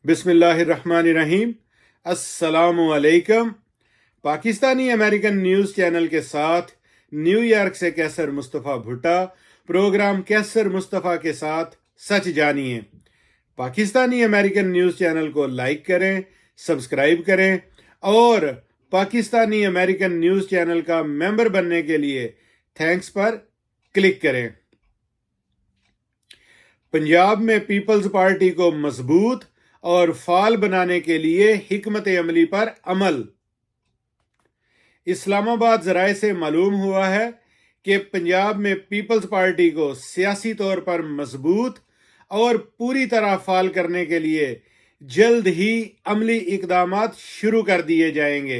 बिस्मिल्लाहिर्रहमानिर्रहीम। अस्सलामु अलैकुम। पाकिस्तानी अमेरिकन न्यूज़ चैनल के साथ न्यूयॉर्क से कैसर मुस्तफ़ा भुट्टा। प्रोग्राम कैसर मुस्तफ़ा के साथ सच जानिए। पाकिस्तानी अमेरिकन न्यूज़ चैनल को लाइक करें, सब्सक्राइब करें और पाकिस्तानी अमेरिकन न्यूज़ चैनल का मेंबर बनने के लिए थैंक्स पर क्लिक करें। पंजाब में पीपल्स पार्टी को मजबूत और फाल बनाने के लिए हिकमत अमली पर अमल। इस्लामाबाद ज़राए से मालूम हुआ है कि पंजाब में पीपल्स पार्टी को सियासी तौर पर मजबूत और पूरी तरह फाल करने के लिए जल्द ही अमली इकदामात शुरू कर दिए जाएंगे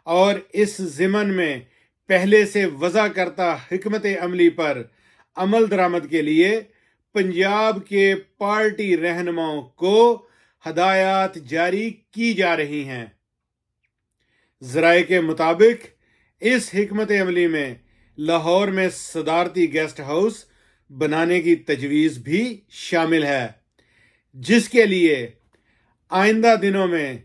और इस ज़िमन में पहले से वज़ा करता हिकमत अमली पर अमल दरामद के लिए पंजाब के पार्टी रहनुमाओं को हदायत जारी की जा रही हैं। ज़राए के मुताबिक इस हिकमत अमली में लाहौर में सदारती गेस्ट हाउस बनाने की तजवीज़ भी शामिल है, जिसके लिए आइंदा दिनों में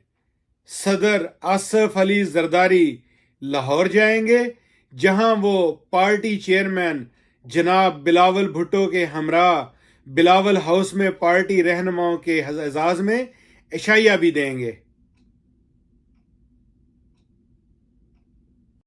सदर आसफ अली जरदारी लाहौर जाएंगे, जहां वो पार्टी चेयरमैन जनाब बिलावल भुट्टो के हमरा बिलावल हाउस में पार्टी रहनुमाओं के एजाज़ में इशाया भी देंगे।